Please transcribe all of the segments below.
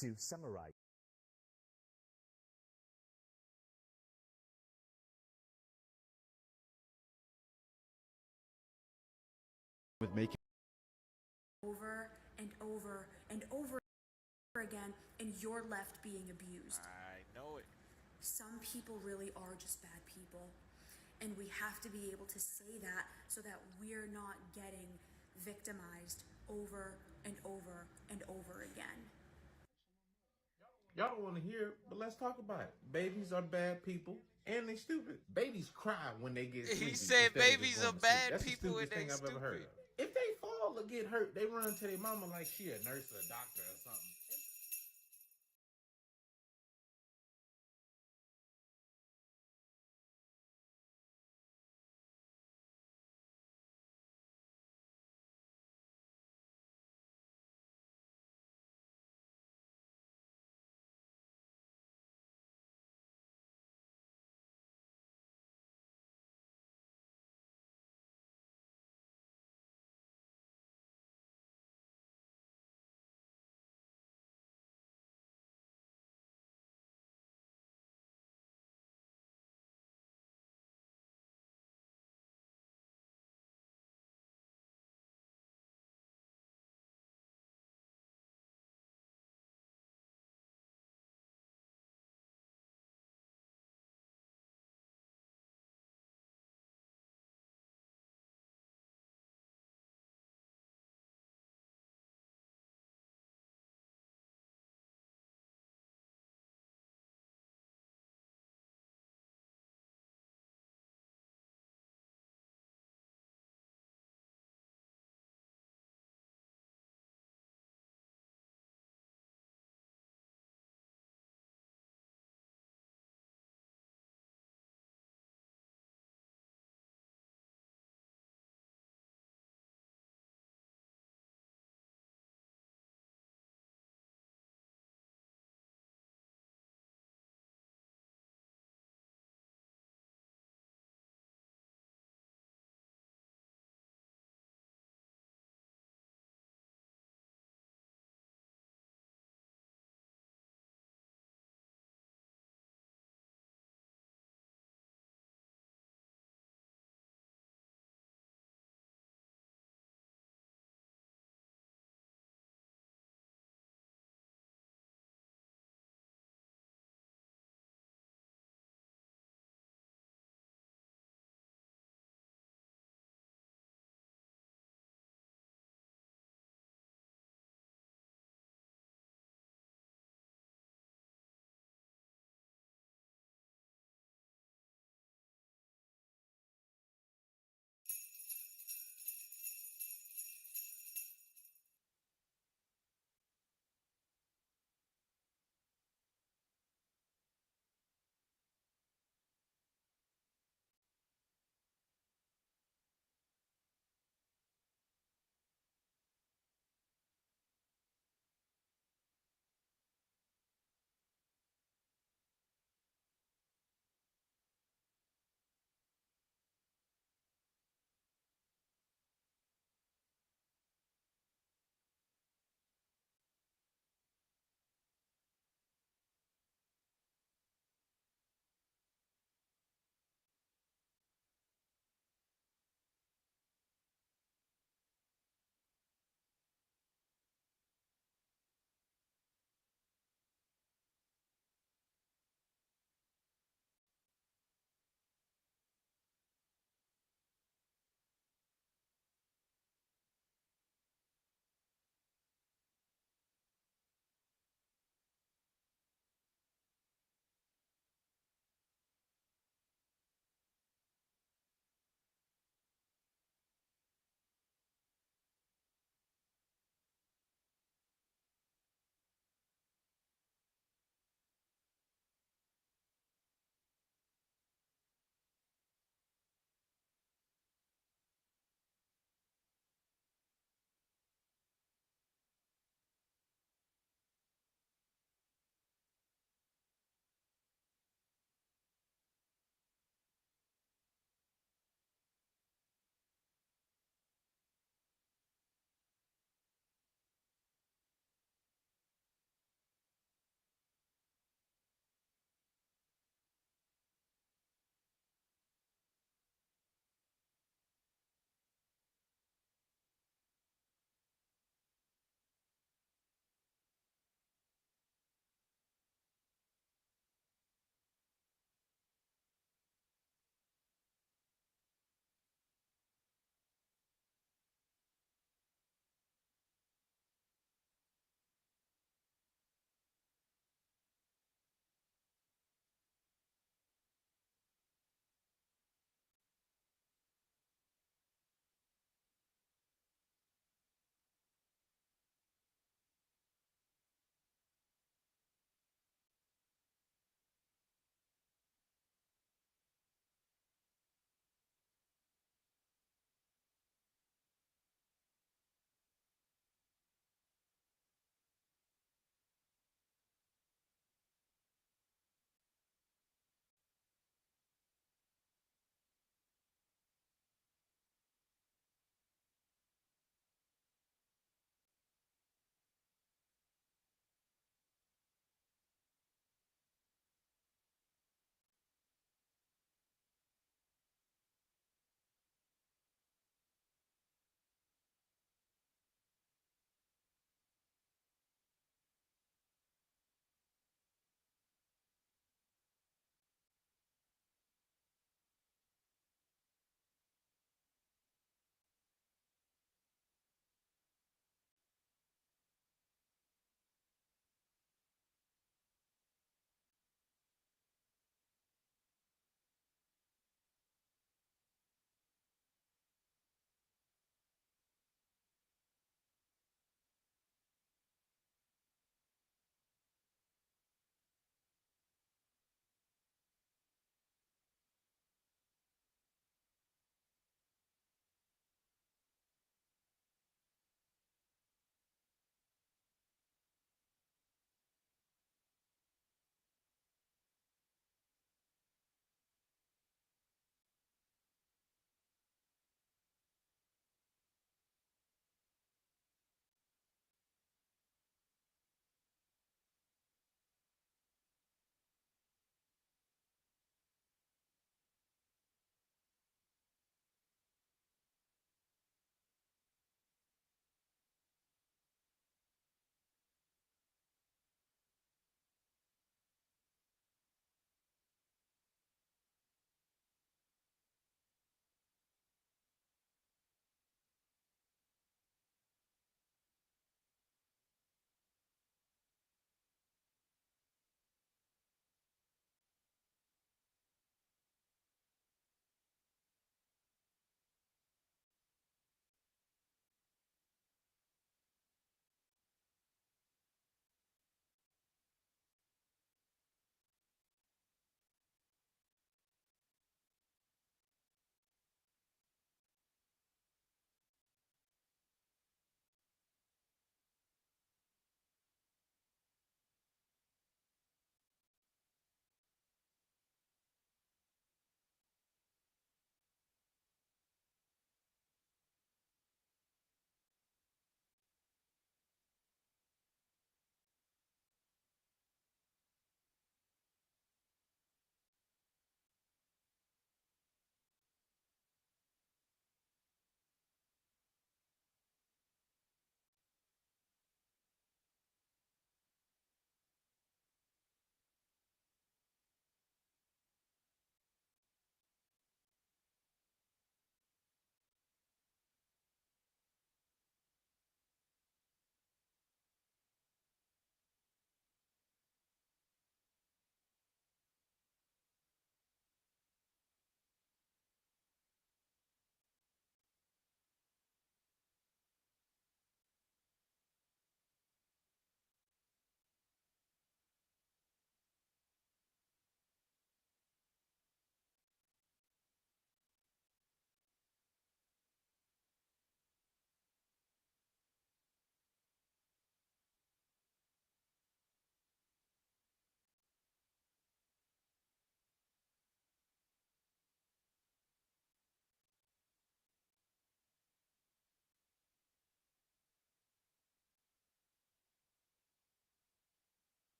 To summarize, with making over and over and over again, and you're left being abused. I know it. Some people really are just bad people, and we have to be able to say that so that we're not getting victimized over and over and over again. Y'all don't want to hear it, but let's talk about it. Babies are bad people, and they stupid. Babies cry when they get sleepy. He said instead of just babies going are to sleep. bad That's people the and stupidest they thing I've ever heard stupid. of. If they fall or get hurt, they run to their mama like she a nurse or a doctor or something.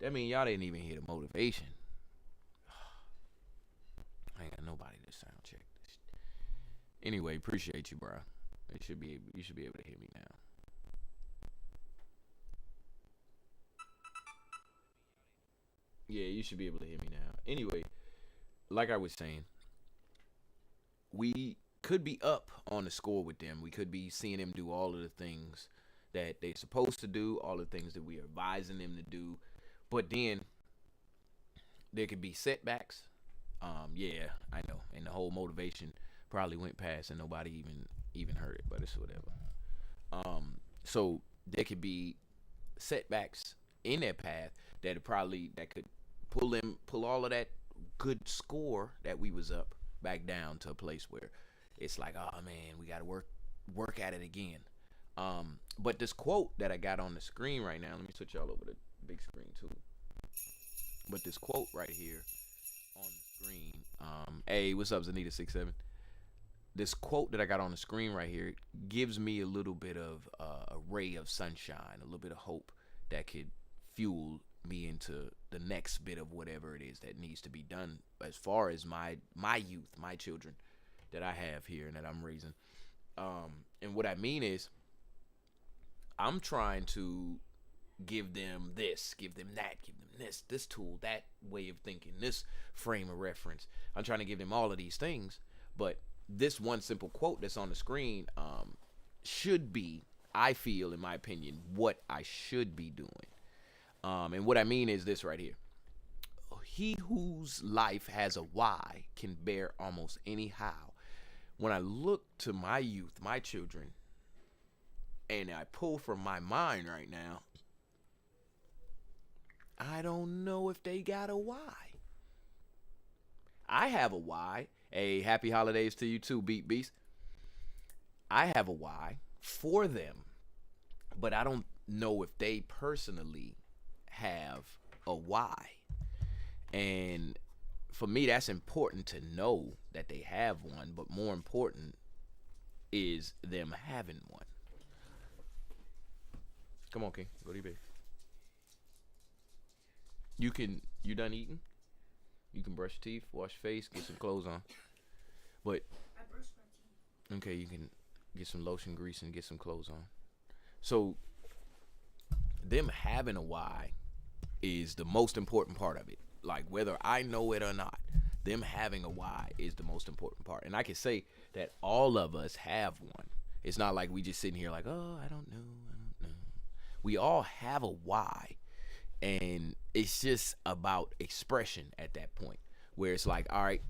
That mean y'all didn't even hear the motivation. I ain't got nobody to sound check this. Anyway, appreciate you, bro. You should be able to hear me now. Yeah, you should be able to hear me now. Anyway, like I was saying, we could be up on the score with them. We could be seeing them do all of the things that they're supposed to do, all the things that we are advising them to do. But then there could be setbacks. Yeah, I know. And the whole motivation probably went past and nobody even heard it, but it's whatever. So there could be setbacks in their path that could pull all of that good score that we was up back down to a place where it's like, oh man, we gotta work at it again. But this quote that I got on the screen right now, let me switch y'all over to the big screen too. But this quote right here on the screen, hey, what's up, Zanita67? This quote that I got on the screen right here gives me a little bit of a ray of sunshine, a little bit of hope that could fuel me into the next bit of whatever it is that needs to be done as far as my youth, my children that I have here and that I'm raising. And what I mean is, I'm trying to give them this, give them that, give them this tool, that way of thinking, this frame of reference. I'm trying to give them all of these things, but this one simple quote that's on the screen should be, I feel, in my opinion, what I should be doing. And what I mean is this right here. He whose life has a why can bear almost any how. When I look to my youth, my children, and I pull from my mind right now, I don't know if they got a why. I have a why. Hey, happy holidays to you too, Beat Beast. I have a why for them, but I don't know if they personally have a why. And for me, that's important to know that they have one, but more important is them having one. Come on, King. Go to your bed. You done eating? You can brush your teeth, wash your face, get some clothes on. But I brushed my teeth. Okay, you can get some lotion, grease, and get some clothes on. So them having a why is the most important part of it. Like, whether I know it or not, them having a why is the most important part. And I can say that all of us have one. It's not like we just sitting here like, oh, I don't know. We all have a why. And it's just about expression at that point, where it's like, all right,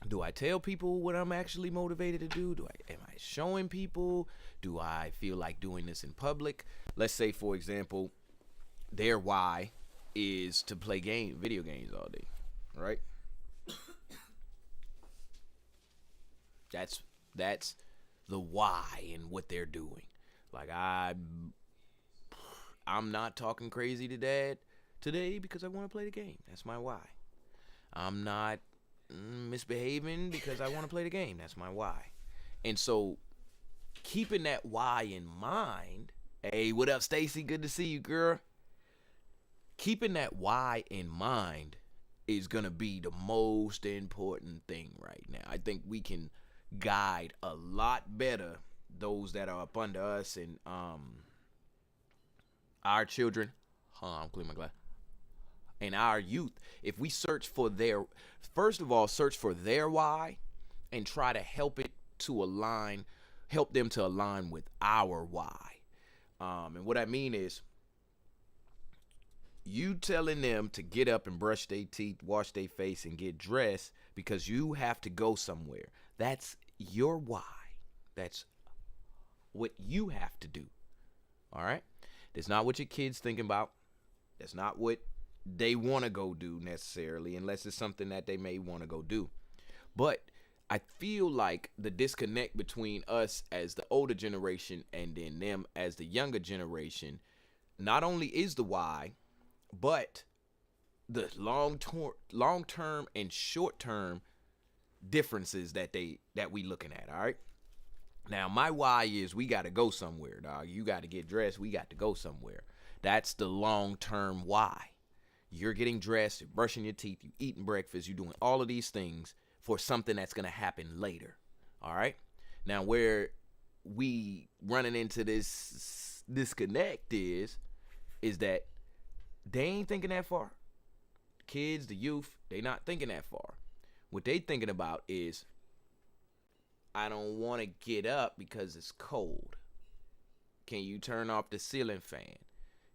do I tell people what I'm actually motivated to do? Am I showing people? Do I feel like doing this in public? Let's say, for example, their why is to play video games all day, right? That's the why in what they're doing. Like, I'm not talking crazy to Dad today because I want to play the game. That's my why. I'm not misbehaving because I want to play the game. That's my why. And so keeping that why in mind. Hey, what up, Stacy? Good to see you, girl. Keeping that why in mind is going to be the most important thing right now. I think we can guide a lot better those that are up under us and our children. I'm cleaning my glass. And our youth, if we search for first of all, search for their why and try to help them to align with our why. And what I mean is, you telling them to get up and brush their teeth, wash their face, and get dressed because you have to go somewhere. That's your why. That's what you have to do. All right? That's not what your kids thinking about. That's not what they want to go do necessarily, unless it's something that they may want to go do. But I feel like the disconnect between us as the older generation and then them as the younger generation not only is the why, but the long-term and short-term differences that we looking at. All right. Now, my why is we got to go somewhere, dog. You got to get dressed. We got to go somewhere. That's the long-term why. You're getting dressed, you're brushing your teeth, you're eating breakfast, you're doing all of these things for something that's going to happen later. All right? Now, where we running into this disconnect is that they ain't thinking that far. Kids, the youth, they not thinking that far. What they thinking about is, I don't want to get up because it's cold. Can you turn off the ceiling fan?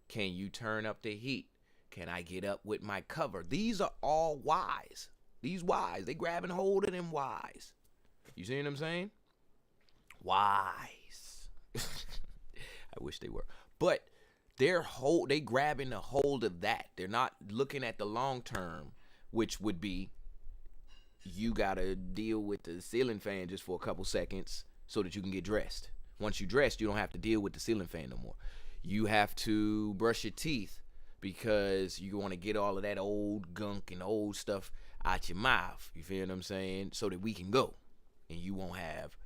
Can you turn up the heat? Can I get up with my cover? These are all whys. These whys. They grabbing hold of them whys. You see what I'm saying? Whys. I wish they were. But they grabbing a hold of that. They're not looking at the long term, which would be, you got to deal with the ceiling fan just for a couple seconds so that you can get dressed. Once you dressed, you don't have to deal with the ceiling fan no more. You have to brush your teeth because you want to get all of that old gunk and old stuff out your mouth. You feel what I'm saying? So that we can go and you won't have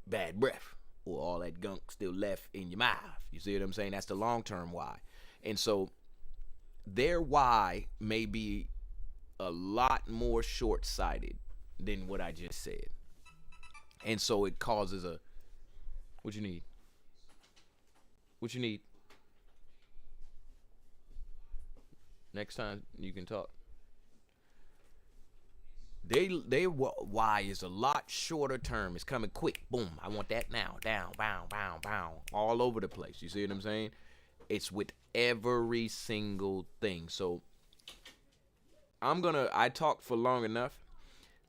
bad breath or all that gunk still left in your mouth. You see what I'm saying? That's the long-term why. And so their why may be a lot more short-sighted than what I just said. And so it causes a, what you need? What you need? Next time you can talk. They why is a lot shorter term. It's coming quick. Boom. I want that now. Down, bow, bow, bow. All over the place. You see what I'm saying? It's with every single thing. So I talked for long enough.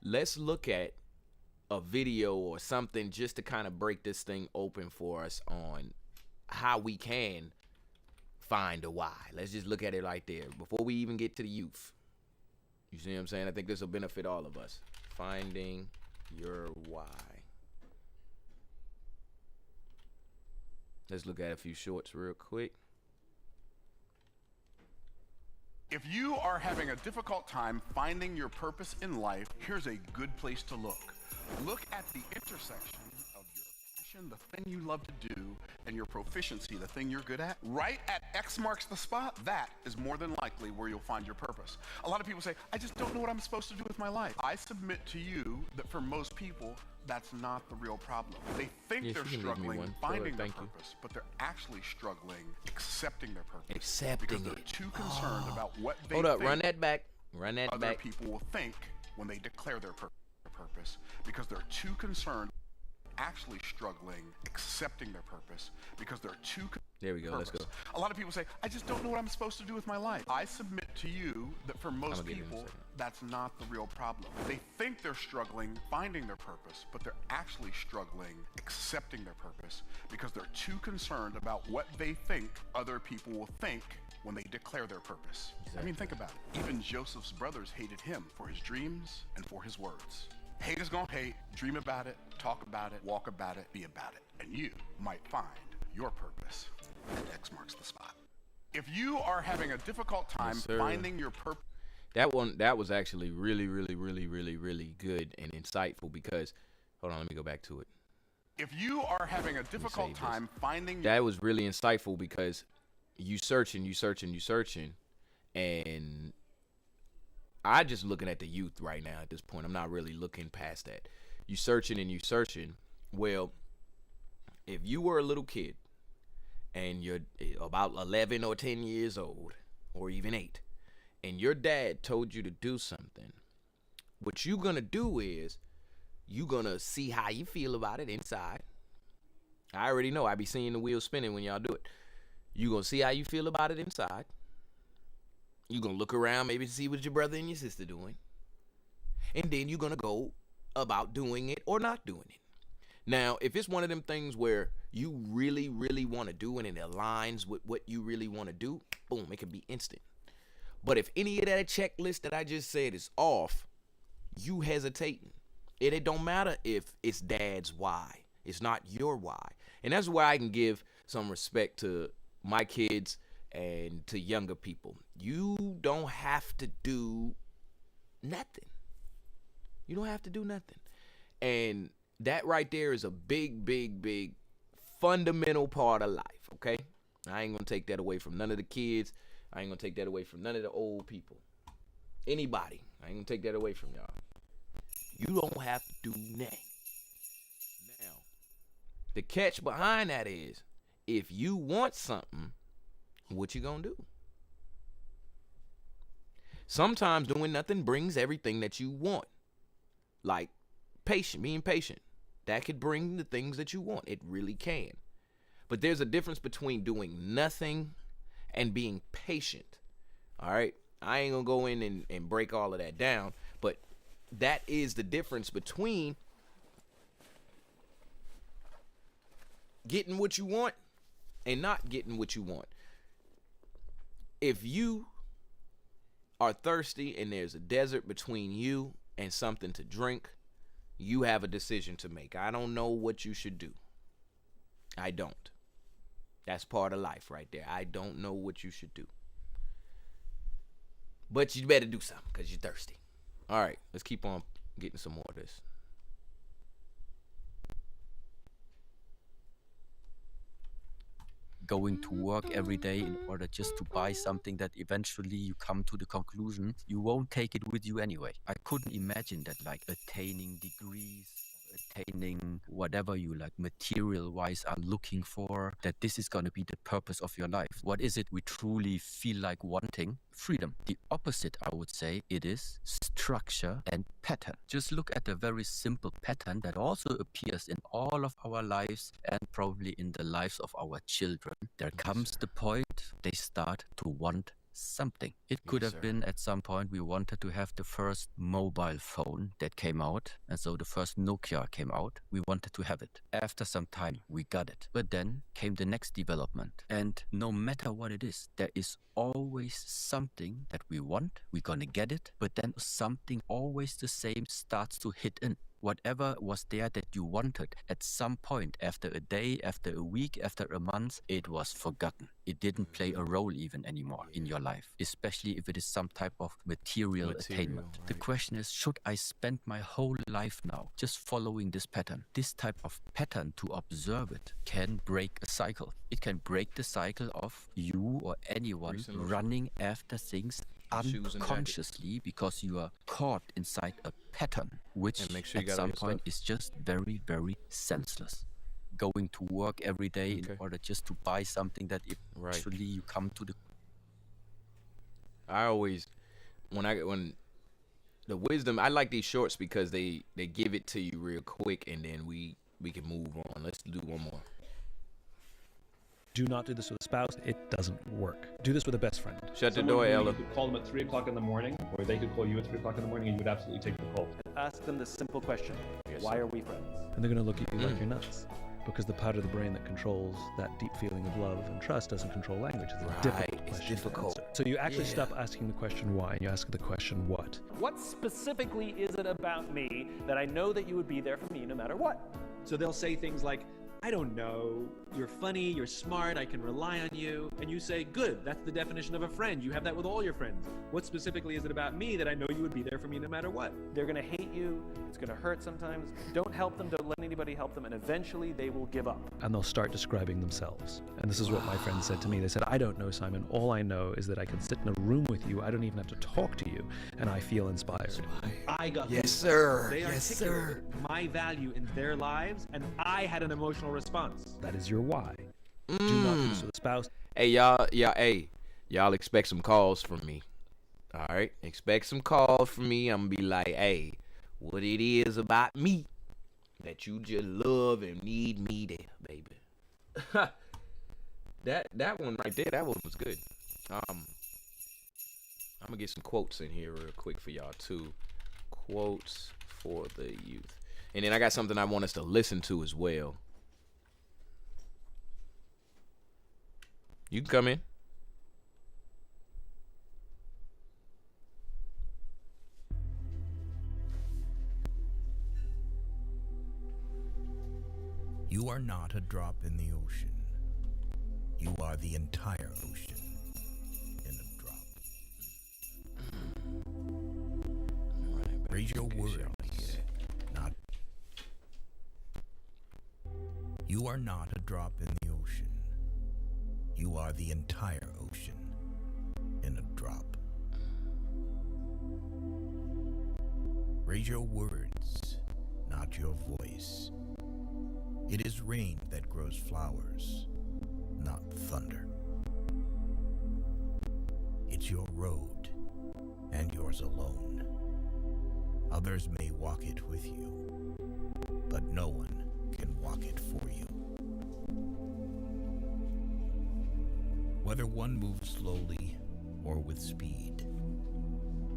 Let's look at a video or something just to kind of break this thing open for us on how we can find a why. Let's just look at it right there before we even get to the youth. You see what I'm saying? I think this will benefit all of us. Finding your why. Let's look at a few shorts real quick. If you are having a difficult time finding your purpose in life, here's a good place to look. Look at the intersection of your passion, the thing you love to do, and your proficiency, the thing you're good at. Right at X marks the spot, that is more than likely where you'll find your purpose. A lot of people say, I just don't know what I'm supposed to do with my life. I submit to you that for most people, that's not the real problem. They think they're struggling finding their purpose, but they're actually struggling accepting their purpose. Because they're too concerned about what they Hold up, think run that back. Run that other back. people will think when they declare their purpose. Because they're too concerned actually struggling accepting their purpose because they're too there we go. Let's go. A lot of people say, I just don't know what I'm supposed to do with my life. I submit to you that for most people, that's not the real problem. They think they're struggling finding their purpose, but they're actually struggling accepting their purpose because they're too concerned about what they think other people will think when they declare their purpose. Exactly. I mean, think about it. Even Joseph's brothers hated him for his dreams and for his words. Hate is gonna hate, dream about it, talk about it, walk about it, be about it. And you might find your purpose at X marks the spot. If you are having a difficult time finding your purpose. That was actually really good and insightful because, hold on, let me go back to it. If you are having a difficult time finding. That was really insightful because you searching, and I just looking at the youth right now at this point. I'm not really looking past that. You searching. Well, if you were a little kid and you're about 11 or 10 years old or even 8, and your dad told you to do something, what you're going to do is you're going to see how you feel about it inside. I already know. I be seeing the wheels spinning when y'all do it. You're going to see how you feel about it inside. You're going to look around maybe to see what your brother and your sister doing. And then you're going to go about doing it or not doing it. Now, if it's one of them things where you really want to do and it aligns with what you really want to do, boom, it can be instant. But if any of that checklist that I just said is off, you hesitating. It don't matter if it's dad's why. It's not your why. And that's why I can give some respect to my kids and to younger people. You don't have to do nothing. You don't have to do nothing. And that right there is a big fundamental part of life, okay? I ain't gonna take that away from none of the kids. I ain't gonna take that away from none of the old people. Anybody. I ain't gonna take that away from y'all. You don't have to do that. Now, the catch behind that is, if you want something, what you gonna do? Sometimes doing nothing brings everything that you want. Like being patient. That could bring the things that you want. It really can. But there's a difference between doing nothing and being patient. All right? I ain't gonna go in and break all of that down, but that is the difference between getting what you want and not getting what you want. If you are thirsty and there's a desert between you and something to drink, you have a decision to make. I don't know what you should do. I don't. That's part of life right there. I don't know what you should do. But you better do something because you're thirsty. All right, let's keep on getting some more of this. Going to work every day in order just to buy something that eventually you come to the conclusion you won't take it with you anyway. I couldn't imagine that, like attaining degrees, attaining whatever you like material-wise are looking for, that this is going to be the purpose of your life. What is it we truly feel like wanting? Freedom. The opposite, I would say, it is structure and pattern. Just look at a very simple pattern that also appears in all of our lives and probably in the lives of our children. There comes the point they start to want something. It could have been at some point we wanted to have the first mobile phone that came out, and so the first Nokia came out. We wanted to have it. After some time we got it, but then came the next development, and no matter what it is, there is always something that we want. We're gonna get it, but then something always the same starts to hit in. Whatever was there that you wanted, at some point, after a day, after a week, after a month, it was forgotten. It didn't play a role even anymore in your life, especially if it is some type of material attainment. Right. The question is, should I spend my whole life now just following this pattern? This type of pattern, to observe it, can break a cycle. It can break the cycle of you or anyone running after things unconsciously because you are caught inside a pattern, which at some point is just very, very senseless. Going to work every day in order just to buy something that eventually you come to the... I always, when the wisdom, I like these shorts because they give it to you real quick and then we can move on. Let's do one more. Do not do this with a spouse. It doesn't work. Do this with a best friend. Shut the door, Ella. You could call them at 3 o'clock in the morning, or they could call you at 3 o'clock in the morning, and you would absolutely take the call. Ask them the simple question, why are we friends? And they're going to look at you like you're nuts. Because the part of the brain that controls that deep feeling of love and trust doesn't control language. It's a difficult question to answer. So you actually stop asking the question why, and you ask the question what. What specifically is it about me that I know that you would be there for me no matter what? So they'll say things like, I don't know, you're funny, you're smart, I can rely on you. And you say, good, that's the definition of a friend. You have that with all your friends. What specifically is it about me that I know you would be there for me no matter what? They're gonna hate you, it's gonna hurt sometimes. Don't help them, don't let anybody help them, and eventually they will give up. And they'll start describing themselves. And this is what my friend said to me. They said, I don't know, Simon. All I know is that I can sit in a room with you. I don't even have to talk to you. And I feel inspired. I got Yes, sir. They Yes, sir. articulated my value in their lives, and I had an emotional response. That is your why. Do not do this with a spouse. Hey, y'all expect some calls from me. All right? Expect some calls from me. I'm going to be like, hey, what it is about me that you just love and need me there, baby. that one right there, that one was good. I'm going to get some quotes in here real quick for y'all, too. Quotes for the youth. And then I got something I want us to listen to as well. You can come in. You are not a drop in the ocean. You are the entire ocean in a drop. Raise your words. Not. You are not a drop in the ocean. You are the entire ocean in a drop. Raise your words, not your voice. It is rain that grows flowers, not thunder. It's your road, and yours alone. Others may walk it with you, but no one can walk it for you. Whether one moves slowly or with speed,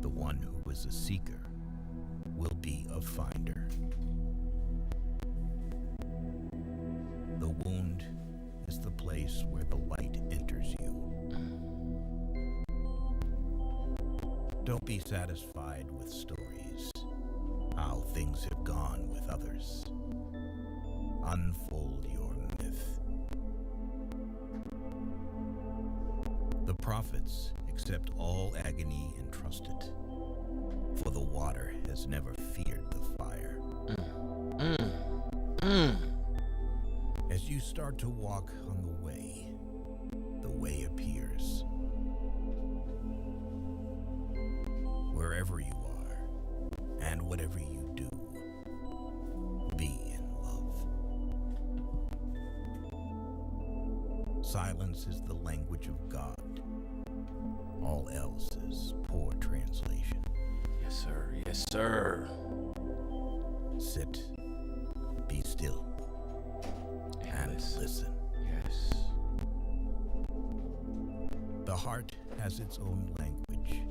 the one who is a seeker will be a finder. The wound is the place where the light enters you. Don't be satisfied with stories, how things have gone with others. Unfold your myth. The prophets accept all agony and trust it, for the water has never feared the fire. As you start to walk on the way appears. Wherever you are, and whatever you do, be in love. Silence is the language of God. All else is poor translation. Yes, sir. Yes, sir. Sit, be still, and listen. Yes. The heart has its own language.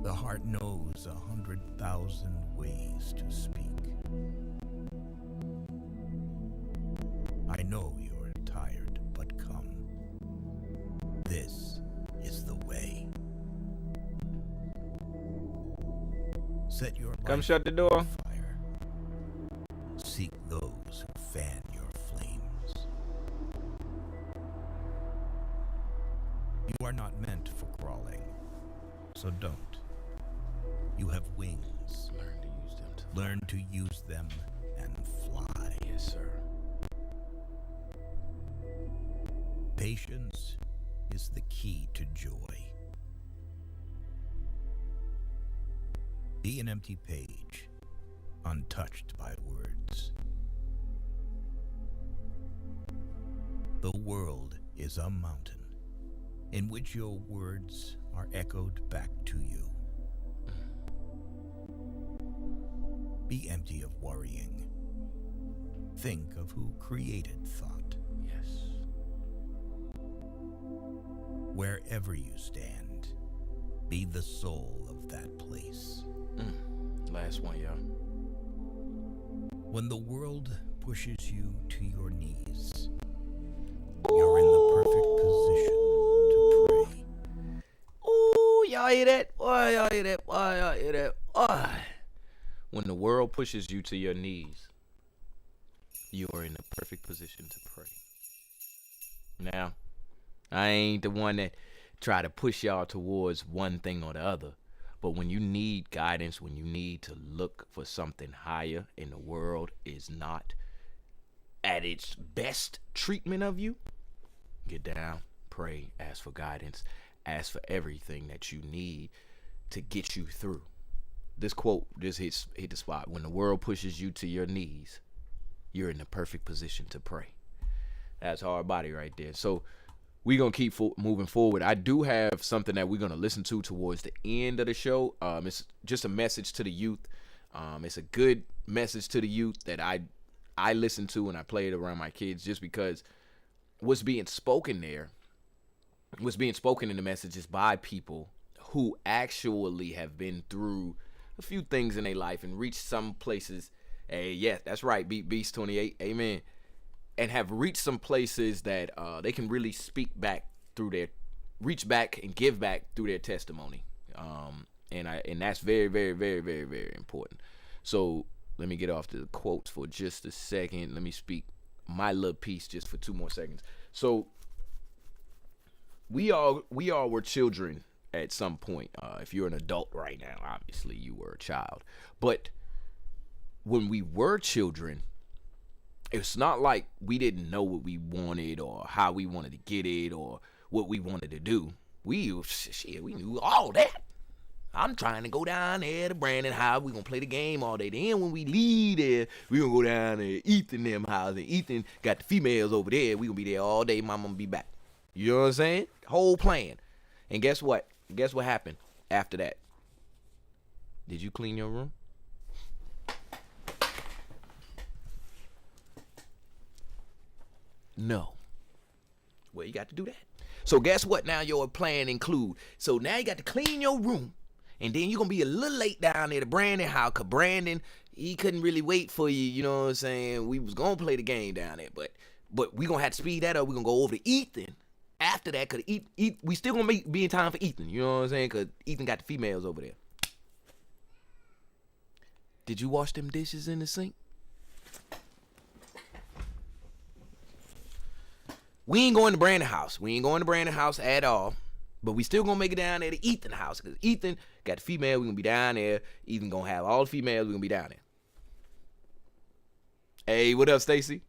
The heart knows 100,000 ways to speak. I know you're tired, but come. This is the way. Set your Come life shut the door. on fire. Seek those who fan your flames. You are not meant for crawling, so don't. You have wings. Learn to use them and fly. Yes, sir. Patience is the key to joy. Be an empty page, untouched by words. The world is a mountain in which your words are echoed back to you. Be empty of worrying. Think of who created thought. Yes. Wherever you stand, be the soul of that place. Last one, y'all. When the world pushes you to your knees, you're in the perfect position to pray. Ooh, y'all hear that? Why y'all hear that? Why y'all hear that? Why? When the world pushes you to your knees, you are in the perfect position to pray. Now, I ain't the one that try to push y'all towards one thing or the other. But when you need guidance, when you need to look for something higher and the world is not at its best treatment of you, get down, pray, ask for guidance, ask for everything that you need to get you through. This quote just hit the spot. When the world pushes you to your knees, you're in the perfect position to pray. That's hard body right there. So we're going to keep moving forward. I do have something that we're going to listen to towards the end of the show. It's just a message to the youth. It's a good message to the youth that I listen to and I play it around my kids just because what's being spoken there, what's being spoken in the message is by people who actually have been through a few things in their life and reached some places. Hey, yeah, that's right, Beast 28, amen. And have reached some places that they can really speak back through their, reach back and give back through their testimony. And that's very, very, very, very, very important. So let me get off the quotes for just a second. Let me speak my little piece just for 2 more seconds. So we all were children at some point. If you're an adult right now, obviously you were a child. But when we were children, it's not like we didn't know what we wanted or how we wanted to get it or what we wanted to do. We knew all that. I'm trying to go down there to Brandon House. We're going to play the game all day. Then when we leave there, we're going to go down to Ethan them house. And Ethan got the females over there. We're going to be there all day. Mama going to be back. You know what I'm saying? Whole plan. And guess what? Guess what happened after that? Did you clean your room? No. Well, you got to do that. So guess what now your plan include? So now you got to clean your room. And then you're going to be a little late down there to Brandon house. Because Brandon, he couldn't really wait for you. You know what I'm saying? We was going to play the game down there. But we going to have to speed that up. We're going to go over to Ethan. After that, because we still going to be in time for Ethan. You know what I'm saying? Because Ethan got the females over there. Did you wash them dishes in the sink? We ain't going to Brandon house. We ain't going to Brandon house at all. But we still gonna make it down there to Ethan house. Because Ethan got the female. We gonna be down there. Ethan gonna have all the females. We gonna be down there. Hey, what up, Stacy?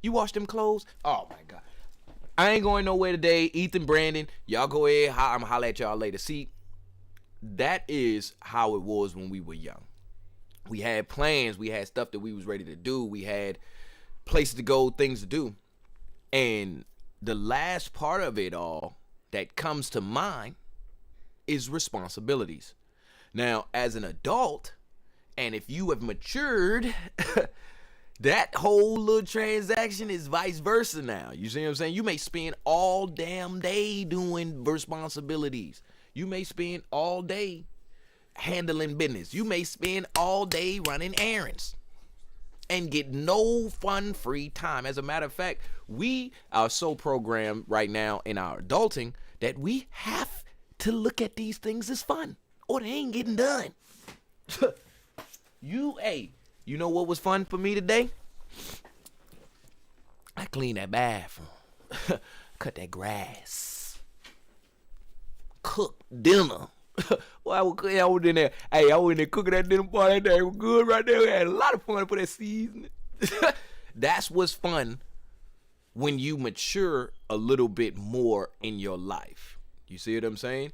You wash them clothes? Oh, my God. I ain't going nowhere today. Ethan, Brandon, y'all go ahead. I'm gonna holler at y'all later. See, that is how it was when we were young. We had plans. We had stuff that we was ready to do. We had places to go, things to do. And the last part of it all that comes to mind is responsibilities. Now, as an adult, and if you have matured, that whole little transaction is vice versa now. You see what I'm saying? You may spend all damn day doing responsibilities. You may spend all day handling business. You may spend all day running errands and get no fun free time. As a matter of fact, we are so programmed right now in our adulting that we have to look at these things as fun or they ain't getting done. You know what was fun for me today? I cleaned that bathroom, cut that grass, cooked dinner. Well, I was in there. Hey, I was in there cooking that dinner part. That day was good right there. We had a lot of fun for that seasoning. That's what's fun when you mature a little bit more in your life. You see what I'm saying?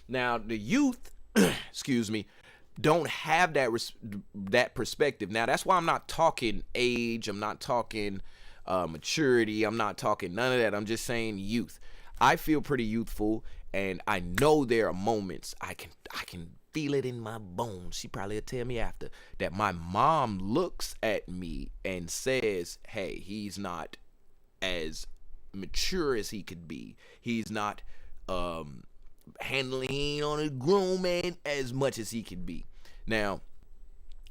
Now, the youth, excuse me, don't have that perspective. Now, that's why I'm not talking age. I'm not talking maturity. I'm not talking none of that. I'm just saying youth. I feel pretty youthful. And I know there are moments I can feel it in my bones. She probably will tell me after that my mom looks at me and says, hey, he's not as mature as he could be. He's not handling on a grown man as much as he could be. Now,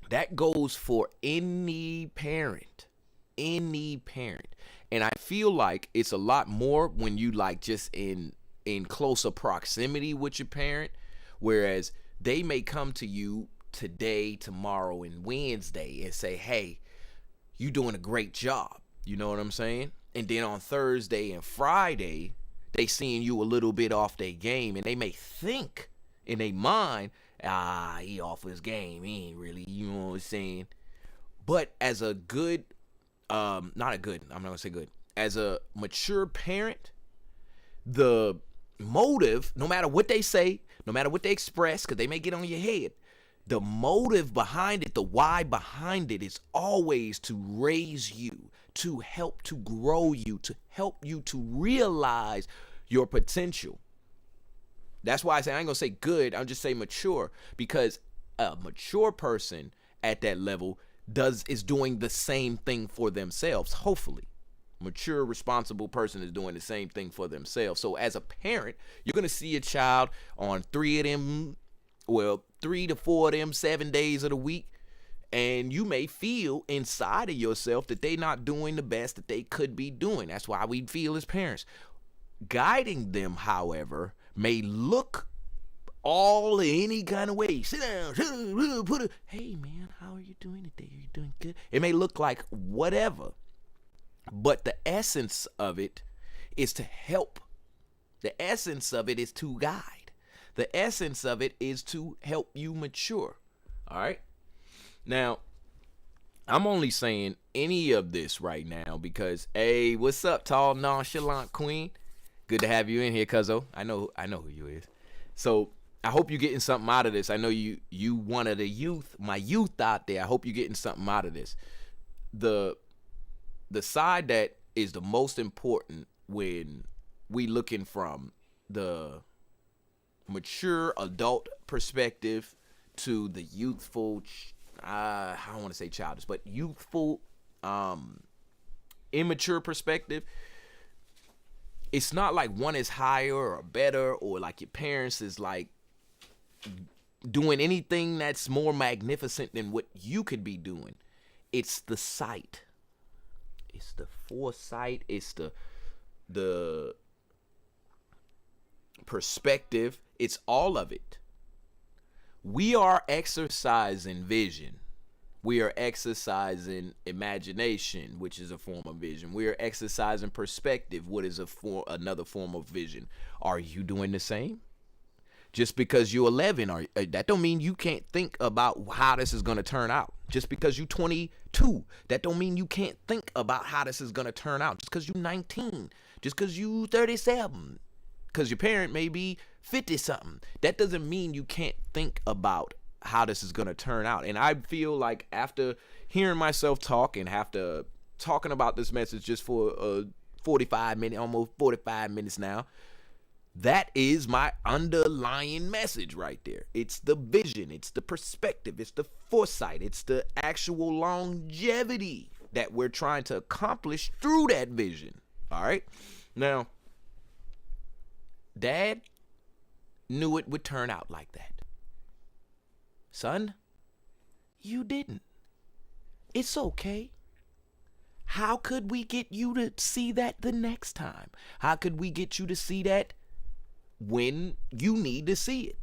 that goes for any parent. Any parent. And I feel like it's a lot more when you like just in closer proximity with your parent, whereas they may come to you today, tomorrow, and Wednesday and say, hey, you doing a great job. You know what I'm saying? And then on Thursday and Friday, they seeing you a little bit off their game, and they may think in their mind, he off his game. He ain't really, you know what I'm saying? But as a good, I'm not gonna say good, as a mature parent, the motive, no matter what they say, no matter what they express, because they may get on your head, the motive behind it, the why behind it is always to raise you, to help to grow you, to help you to realize your potential. That's why I say I ain't gonna say good, I'm just saying mature, because a mature person at that level is doing the same thing for themselves, hopefully. Mature, responsible person is doing the same thing for themselves. So as a parent, you're going to see a child on 3 to 4 of them 7 days of the week. And you may feel inside of yourself that they're not doing the best that they could be doing. That's why we feel as parents. Guiding them, however, may look all any kind of way. Sit down, hey man, how are you doing today? Are you doing good? It may look like whatever. But the essence of it is to help. The essence of it is to guide. The essence of it is to help you mature. All right? Now, I'm only saying any of this right now because, hey, what's up, tall, nonchalant queen? Good to have you in here, cuzzo. I know who you is. So I hope you're getting something out of this. I know you one of the youth, my youth out there. I hope you're getting something out of this. The side that is the most important when we looking from the mature adult perspective to the youthful, I don't want to say childish, but youthful, immature perspective. It's not like one is higher or better, or like your parents is like doing anything that's more magnificent than what you could be doing. It's the sight. It's the foresight. It's the perspective. It's all of it. We are exercising vision. We are exercising imagination, which is a form of vision. We are exercising perspective, what is another form of vision. Are you doing the same? Just because you're 11, that don't mean you can't think about how this is going to turn out. Just because you're 22, that don't mean you can't think about how this is going to turn out. Just because you're 19, just because you're 37, because your parent may be 50-something, that doesn't mean you can't think about how this is going to turn out. And I feel like after hearing myself talk and after talking about this message just for 45 minutes, almost 45 minutes now, that is my underlying message right there. It's the vision, it's the perspective, it's the foresight, it's the actual longevity that we're trying to accomplish through that vision. All right. Now, Dad knew it would turn out like that. Son, you didn't. It's okay. How could we get you to see that the next time? How could we get you to see that when you need to see it?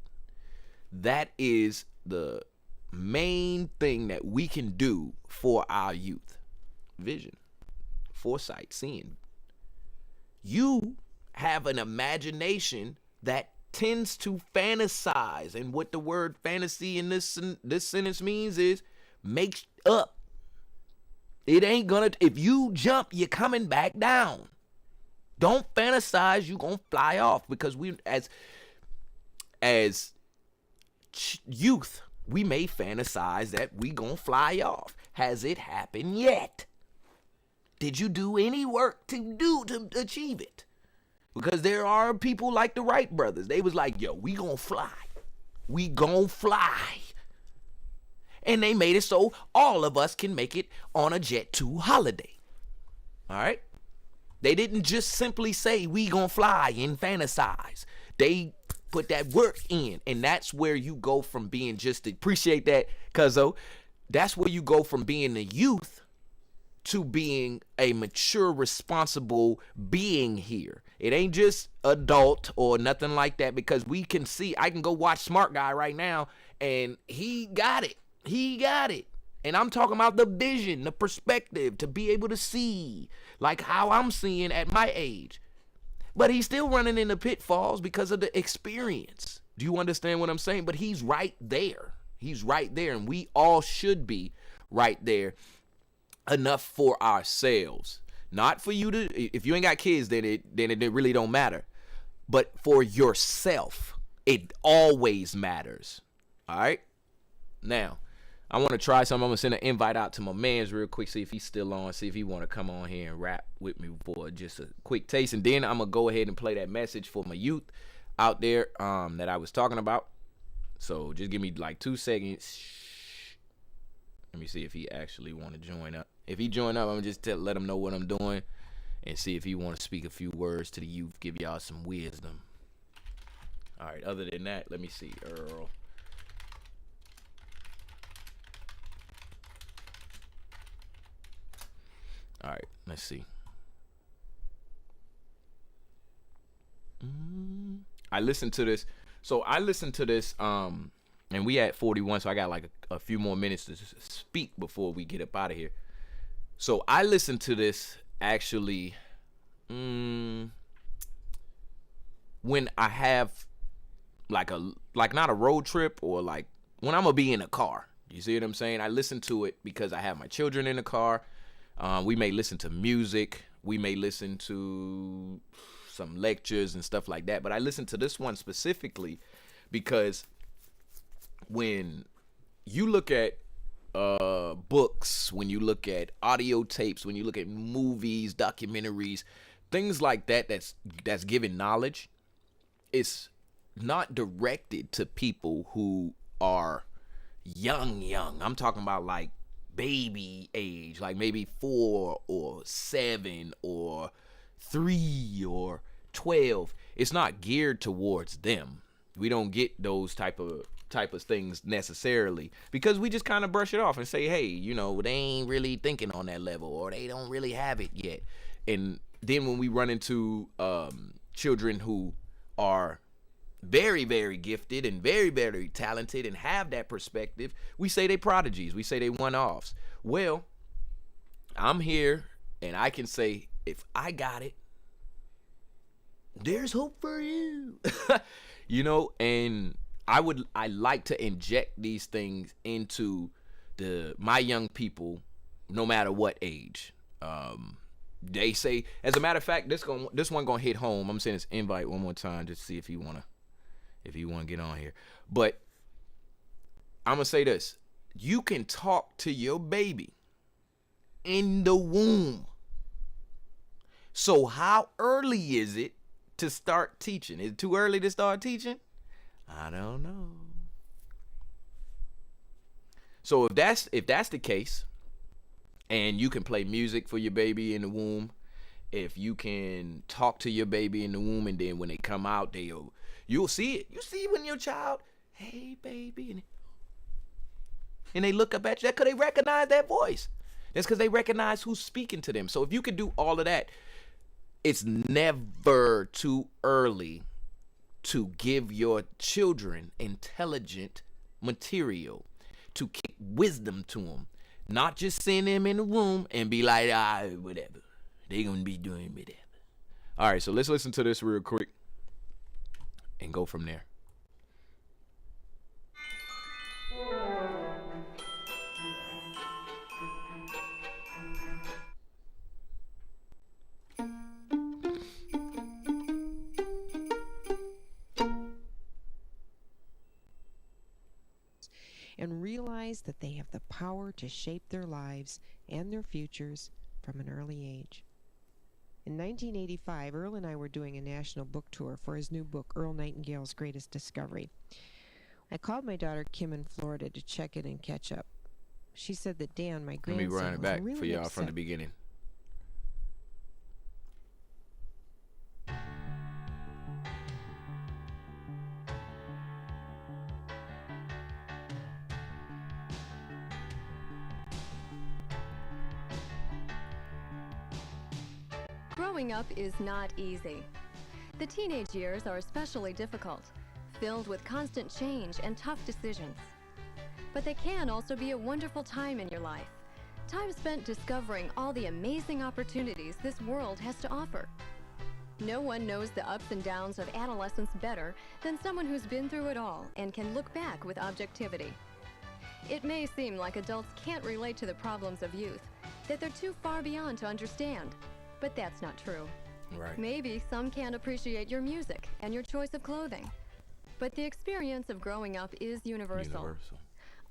That is the main thing that we can do for our youth. Vision, foresight, seeing. You have an imagination that tends to fantasize, and what the word fantasy in this sentence means is make up. It ain't gonna, if you jump, you're coming back down. Don't fantasize you gonna fly off, because we as youth, we may fantasize that we gonna fly off. Has it happened yet? Did you do any work to achieve it? Because there are people like the Wright brothers. They was like, yo, we gonna fly. We gonna fly. And they made it so all of us can make it on a Jet2 holiday. All right? They didn't just simply say we gonna fly and fantasize. They put that work in. And that's where you go from being just, appreciate that, cuzzo. That's where you go from being a youth to being a mature, responsible being here. It ain't just adult or nothing like that, because we can see, I can go watch Smart Guy right now and he got it. He got it. And I'm talking about the vision, the perspective, to be able to see like how I'm seeing at my age. But he's still running into pitfalls because of the experience. Do you understand what I'm saying? But he's right there. He's right there. And we all should be right there. Enough for ourselves, not for you to, if you ain't got kids, then it really don't matter, but for yourself, it always matters. All right. Now I want to try something. I'm gonna send an invite out to my man's real quick, see if he's still on, see if he want to come on here and rap with me for just a quick taste, and then I'm gonna go ahead and play that message for my youth out there that I was talking about. So just give me like 2 seconds. Let me see if he actually want to join up. If he join up, I'm going to just let him know what I'm doing and see if he want to speak a few words to the youth, give y'all some wisdom. All right, other than that, let me see. Earl. All right, let's see. I listened to this. So I listened to this, and we at 41, so I got like a few more minutes to speak before we get up out of here. So I listened to this actually when I have like not a road trip, or like when I'm gonna be in a car, You see what I'm saying? I listen to it because I have my children in the car. We may listen to music. We may listen to some lectures and stuff like that. But I listen to this one specifically because when you look at books, when you look at audio tapes, when you look at movies, documentaries, things like that, that's giving knowledge, it's not directed to people who are young. I'm talking about like baby age, like maybe 4 or 7 or 3 or 12. It's not geared towards them. We don't get those type of things necessarily because we just kind of brush it off and say, hey, you know, they ain't really thinking on that level, or they don't really have it yet. And then when we run into children who are very, very gifted and very, very talented and have that perspective, we say they prodigies. We say they one-offs. Well, I'm here and I can say, if I got it, there's hope for you. You know, and I like to inject these things into my young people, no matter what age. They say, as a matter of fact, this one gonna hit home. I'm saying this invite one more time just to see if you wanna get on here. But I'm gonna say this: you can talk to your baby in the womb. So how early is it to start teaching? Is it too early to start teaching? I don't know. So if that's the case, and you can play music for your baby in the womb, if you can talk to your baby in the womb, and then when they come out, you'll see it. You see when your child, hey baby, and they look up at you. That's because they recognize that voice. That's because they recognize who's speaking to them. So if you can do all of that, it's never too early to give your children intelligent material, to kick wisdom to them, not just send them in the room and be like, whatever, they gonna be doing whatever. All right, so let's listen to this real quick and go from there. And realize that they have the power to shape their lives and their futures from an early age. In 1985, Earl and I were doing a national book tour for his new book, Earl Nightingale's Greatest Discovery. I called my daughter Kim in Florida to check in and catch up. She said that Dan, my grandson, Let me run it back really for y'all upset. from the beginning. Growing up is not easy. The teenage years are especially difficult, filled with constant change and tough decisions. But they can also be a wonderful time in your life, time spent discovering all the amazing opportunities this world has to offer. No one knows the ups and downs of adolescence better than someone who's been through it all and can look back with objectivity. It may seem like adults can't relate to the problems of youth, that they're too far beyond to understand. But that's not true. Right. Maybe some can't appreciate your music and your choice of clothing. But the experience of growing up is universal.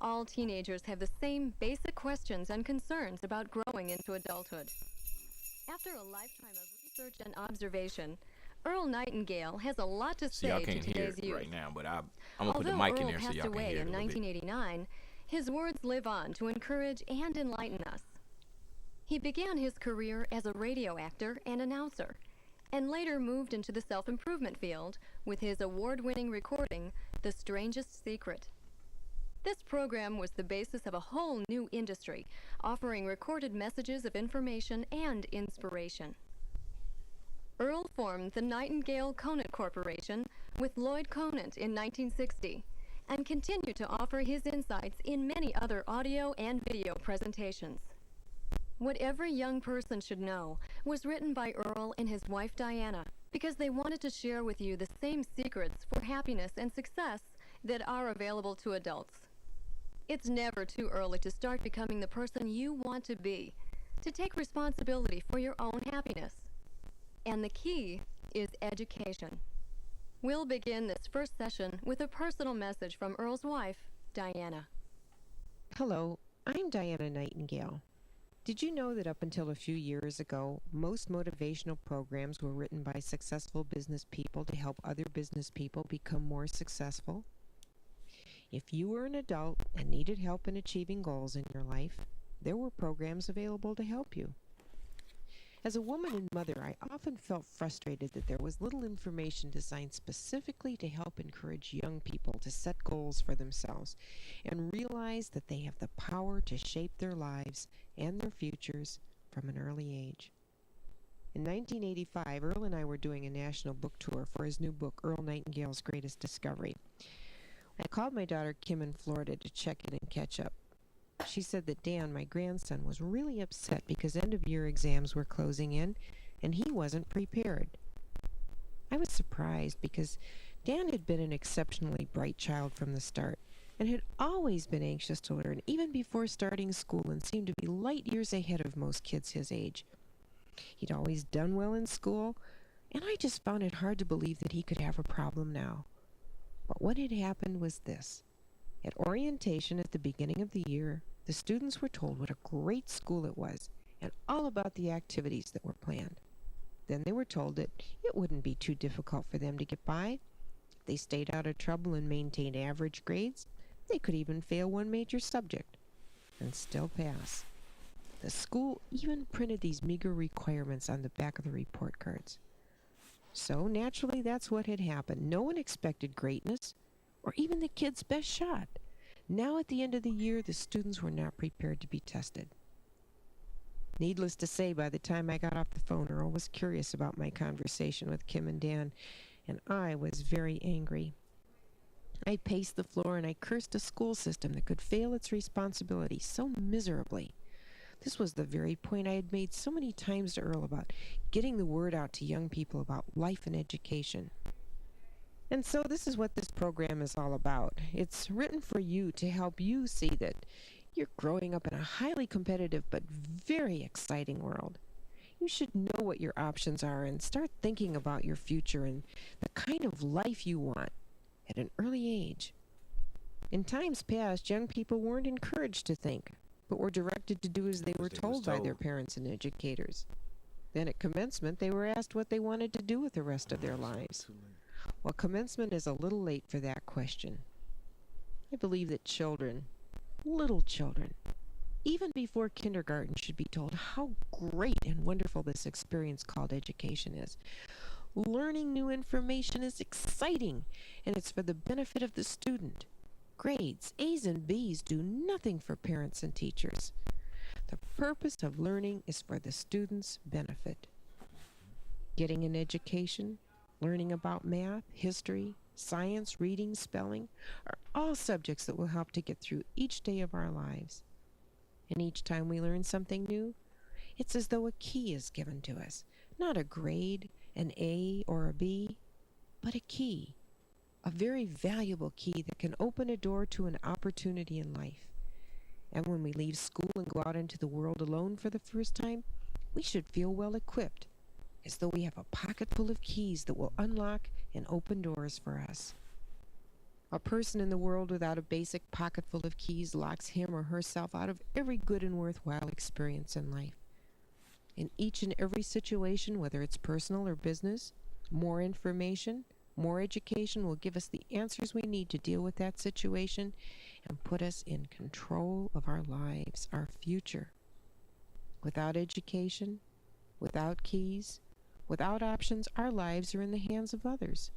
All teenagers have the same basic questions and concerns about growing into adulthood. After a lifetime of research and observation, Earl Nightingale has a lot to say to today's youth. Right now, but I'm gonna put the mic in there so y'all can hear it a little bit. Although Earl passed away in 1989, his words live on to encourage and enlighten us. He began his career as a radio actor and announcer, and later moved into the self-improvement field with his award-winning recording, The Strangest Secret. This program was the basis of a whole new industry, offering recorded messages of information and inspiration. Earl formed the Nightingale Conant Corporation with Lloyd Conant in 1960, and continued to offer his insights in many other audio and video presentations. What Every Young Person Should Know was written by Earl and his wife Diana because they wanted to share with you the same secrets for happiness and success that are available to adults. It's never too early to start becoming the person you want to be, to take responsibility for your own happiness. And the key is education. We'll begin this first session with a personal message from Earl's wife, Diana. Hello, I'm Diana Nightingale. Did you know that up until a few years ago, most motivational programs were written by successful business people to help other business people become more successful? If you were an adult and needed help in achieving goals in your life, there were programs available to help you. As a woman and mother, I often felt frustrated that there was little information designed specifically to help encourage young people to set goals for themselves and realize that they have the power to shape their lives and their futures from an early age. In 1985, Earl and I were doing a national book tour for his new book, Earl Nightingale's Greatest Discovery. I called my daughter Kim in Florida to check in and catch up. She said that Dan, my grandson, was really upset because end-of-year exams were closing in and he wasn't prepared. I was surprised because Dan had been an exceptionally bright child from the start and had always been anxious to learn, even before starting school, and seemed to be light years ahead of most kids his age. He'd always done well in school, and I just found it hard to believe that he could have a problem now. But what had happened was this. At orientation at the beginning of the year, the students were told what a great school it was and all about the activities that were planned. Then they were told that it wouldn't be too difficult for them to get by. If they stayed out of trouble and maintained average grades, they could even fail one major subject and still pass. The school even printed these meager requirements on the back of the report cards. So naturally, that's what had happened. No one expected greatness, or even the kid's best shot. Now at the end of the year, the students were not prepared to be tested. Needless to say, by the time I got off the phone, Earl was curious about my conversation with Kim and Dan, and I was very angry. I paced the floor and I cursed a school system that could fail its responsibility so miserably. This was the very point I had made so many times to Earl about getting the word out to young people about life and education. And so this is what this program is all about. It's written for you to help you see that you're growing up in a highly competitive but very exciting world. You should know what your options are and start thinking about your future and the kind of life you want at an early age. In times past, young people weren't encouraged to think, but were directed to do as they were told by their parents and educators. Then at commencement, they were asked what they wanted to do with the rest of their lives. Well, commencement is a little late for that question. I believe that children, little children, even before kindergarten, should be told how great and wonderful this experience called education is. Learning new information is exciting, and it's for the benefit of the student. Grades, A's and B's, do nothing for parents and teachers. The purpose of learning is for the student's benefit. Getting an education, learning about math, history, science, reading, spelling, are all subjects that will help to get through each day of our lives. And each time we learn something new, it's as though a key is given to us. Not a grade, an A or a B, but a key. A very valuable key that can open a door to an opportunity in life. And when we leave school and go out into the world alone for the first time, we should feel well equipped, as though we have a pocket full of keys that will unlock and open doors for us. A person in the world without a basic pocket full of keys locks him or herself out of every good and worthwhile experience in life. In each and every situation, whether it's personal or business, more information, more education will give us the answers we need to deal with that situation and put us in control of our lives, our future. Without education, without keys, without options, our lives are in the hands of others.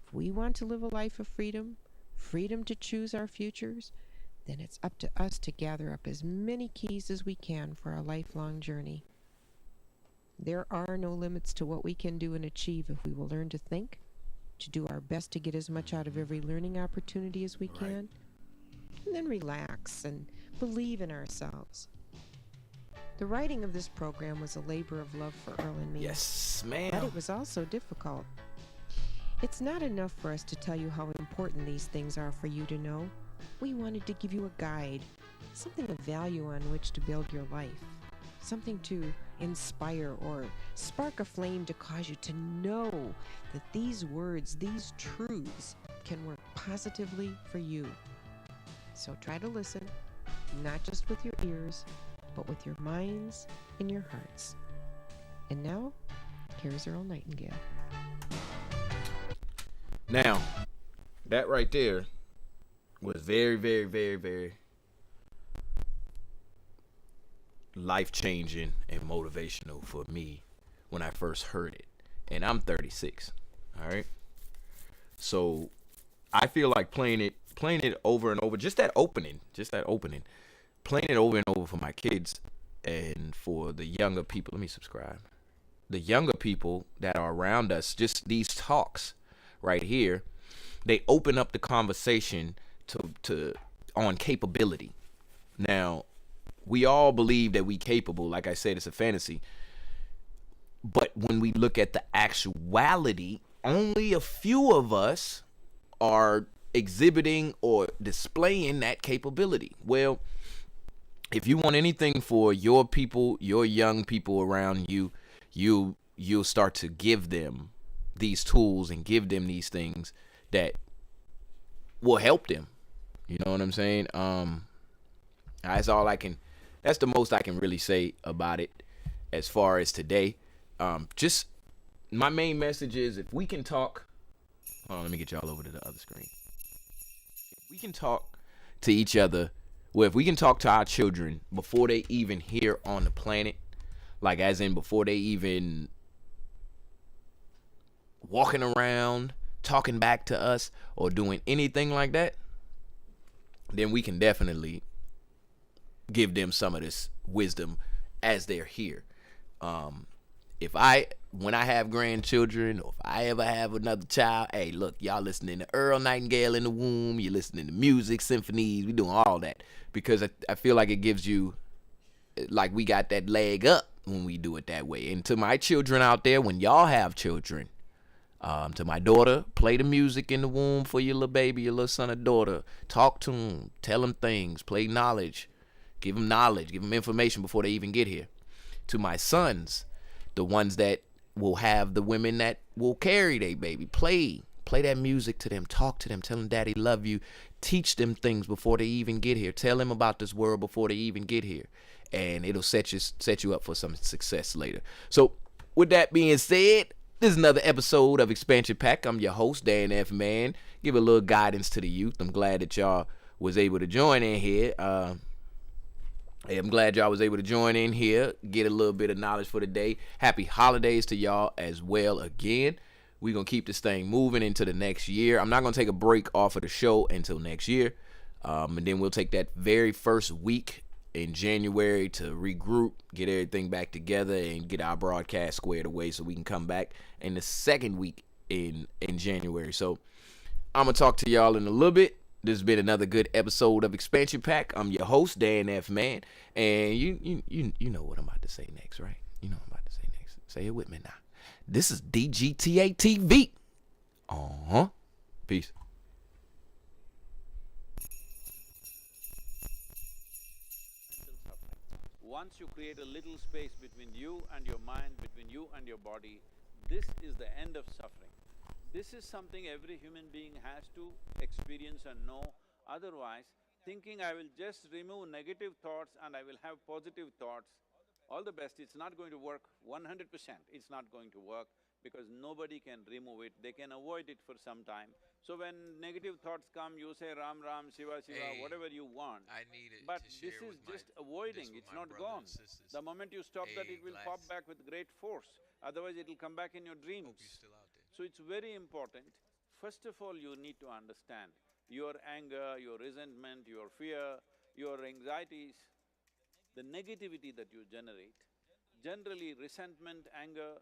If we want to live a life of freedom, freedom to choose our futures, then it's up to us to gather up as many keys as we can for our lifelong journey. There are no limits to what we can do and achieve if we will learn to think, to do our best to get as much out of every learning opportunity as we can, and then relax and believe in ourselves. The writing of this program was a labor of love for Earl and me. Yes, ma'am. But it was also difficult. It's not enough for us to tell you how important these things are for you to know. We wanted to give you a guide, something of value on which to build your life, something to inspire or spark a flame to cause you to know that these words, these truths, can work positively for you. So try to listen, not just with your ears, but with your minds and your hearts. And now, here's Earl Nightingale. Now, that right there was very, very, very, very life-changing and motivational for me when I first heard it. And I'm 36, all right? So I feel like playing it over and over, just that opening, playing it over and over for my kids and for the younger people. Let me subscribe. The younger people that are around us, just these talks right here, they open up the conversation to on capability. Now, we all believe that we capable. Like I said, it's a fantasy. But when we look at the actuality, only a few of us are exhibiting or displaying that capability. Well, if you want anything for your people, your young people around you, you'll start to give them these tools and give them these things that will help them. You know what I'm saying? That's all I can. That's the most I can really say about it as far as today. Just my main message is, if we can talk. Hold on, let me get y'all over to the other screen. If we can talk to each other, well, if we can talk to our children before they even here on the planet, like as in before they even walking around, talking back to us, or doing anything like that, then we can definitely give them some of this wisdom as they're here. When I have grandchildren, or if I ever have another child, hey, look, y'all listening to Earl Nightingale in the womb, you're listening to music, symphonies, we doing all that, because I feel like it gives you, like, we got that leg up when we do it that way. And to my children out there, when y'all have children, to my daughter, play the music in the womb for your little baby, your little son or daughter. Talk to them, tell them things, play knowledge, give them information before they even get here. To my sons, the ones that will have the women that will carry their baby, play that music to them, talk to them, tell them daddy love you, teach them things before they even get here, tell them about this world before they even get here, and it'll set you up for some success later. So with that being said, this is another episode of Expansion Pack. I'm your host, Dan F. Man. Give a little guidance to the youth. I'm glad that y'all was able to join in here. I'm glad y'all was able to join in here, get a little bit of knowledge for the day. Happy holidays to y'all as well again. We're going to keep this thing moving into the next year. I'm not going to take a break off of the show until next year. And then we'll take that very first week in January to regroup, get everything back together, and get our broadcast squared away so we can come back in the second week in January. So I'm going to talk to y'all in a little bit. This has been another good episode of Expansion Pack. I'm your host, Dan F. Man. And you know what I'm about to say next, right? You know what I'm about to say next. Say it with me now. This is DGTA TV. Peace. Once you create a little space between you and your mind, between you and your body, this is the end of suffering. This is something every human being has to experience and know. Otherwise, thinking I will just remove negative thoughts and I will have positive thoughts, all the best, it's not going to work 100%. It's not going to work because nobody can remove it, they can avoid it for some time. So when negative thoughts come, you say Ram Ram, Shiva Shiva, whatever you want. But this is just avoiding, it's not gone. The moment you stop that, it will pop back with great force, otherwise it will come back in your dreams. So it's very important. First of all, you need to understand your anger, your resentment, your fear, your anxieties, the negativity that you generate. Generally, resentment, anger,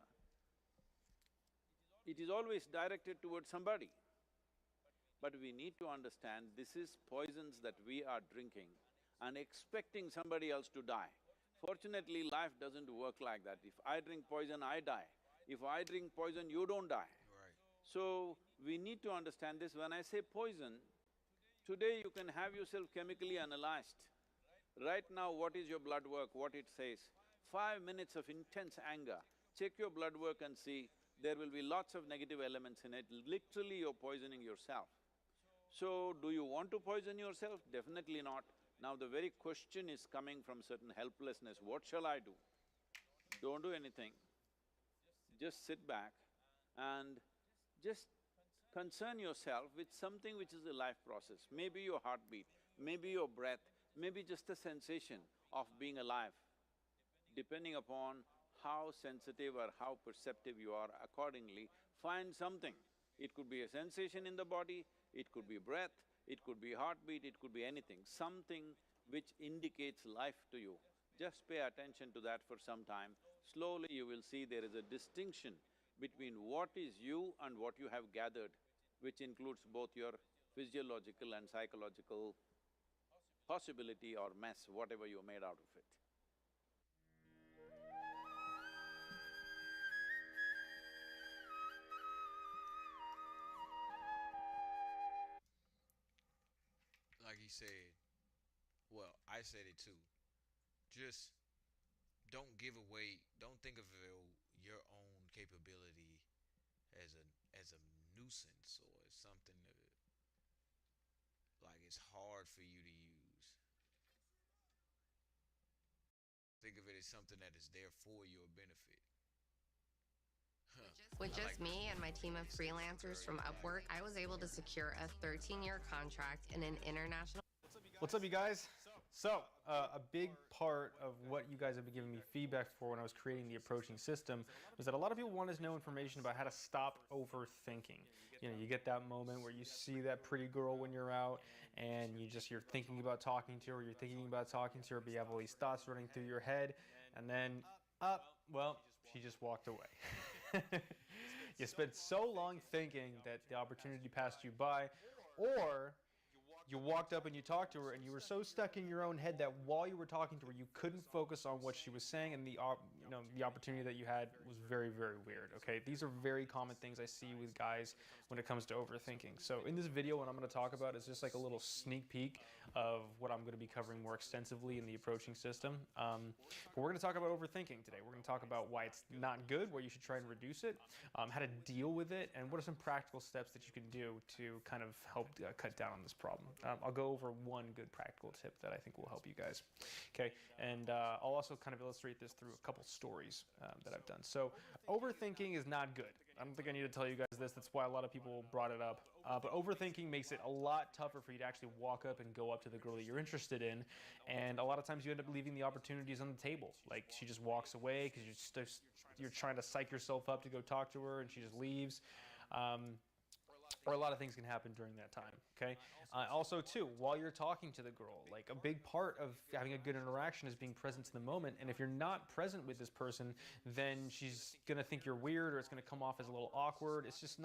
it is always directed towards somebody. But we need to understand this is poisons that we are drinking and expecting somebody else to die. Fortunately, life doesn't work like that. If I drink poison, I die. If I drink poison, you don't die. So, we need to understand this. When I say poison, Today you can have yourself chemically analyzed. Right now, what is your blood work, what it says? 5 minutes of intense anger, check your blood work and see, there will be lots of negative elements in it, literally you're poisoning yourself. So, do you want to poison yourself? Definitely not. Now the very question is coming from certain helplessness, what shall I do? Don't do anything. Just sit back and just concern yourself with something which is a life process. Maybe your heartbeat, maybe your breath, maybe just a sensation of being alive. Depending upon how sensitive or how perceptive you are, accordingly, find something. It could be a sensation in the body, it could be breath, it could be heartbeat, it could be anything, something which indicates life to you. Just pay attention to that for some time. Slowly you will see there is a distinction between what is you and what you have gathered, which includes both your physiological and psychological possibility or mess, whatever you made out of it. Like he said, well, I said it too, just don't give away, don't think of your own capability as a nuisance or as something that, like, it's hard for you to use. Think of it as something that is there for your benefit. With just me and my team of freelancers from Upwork, I was able to secure a 13-year contract in an international... What's up, you guys? So, a big part of what you guys have been giving me feedback for when I was creating the approaching system was that a lot of people wanted to know information about how to stop overthinking. You know, you get that moment where you see that pretty girl when you're out and you're thinking about talking to her, you're thinking about talking to her, but you have all these thoughts running through your head, and then, well, she just walked away. You spent so long thinking that the opportunity passed you by, or you walked up and you talked to her and you were so stuck in your own head that while you were talking to her, you couldn't focus on what she was saying, and the opportunity that you had was very, very weird, okay? These are very common things I see with guys when it comes to overthinking. So in this video, what I'm gonna talk about is just like a little sneak peek of what I'm gonna be covering more extensively in the approaching system. But we're gonna talk about overthinking today. We're gonna talk about why it's not good, why you should try and reduce it, how to deal with it, and what are some practical steps that you can do to kind of help cut down on this problem. I'll go over one good practical tip that I think will help you guys, okay? And I'll also kind of illustrate this through a couple stories that I've done. So overthinking is not good. I don't think I need to tell you guys this. That's why a lot of people brought it up. But overthinking makes it a lot tougher for you to actually walk up and go up to the girl that you're interested in. And a lot of times you end up leaving the opportunities on the table. Like, she just walks away because you're trying to psych yourself up to go talk to her and she just leaves. Or a lot of things can happen during that time, okay? Also, too, while you're talking to the girl, like, a big part of having a good interaction is being present in the moment, and if you're not present with this person, then she's gonna think you're weird, or it's gonna come off as a little awkward. It's just not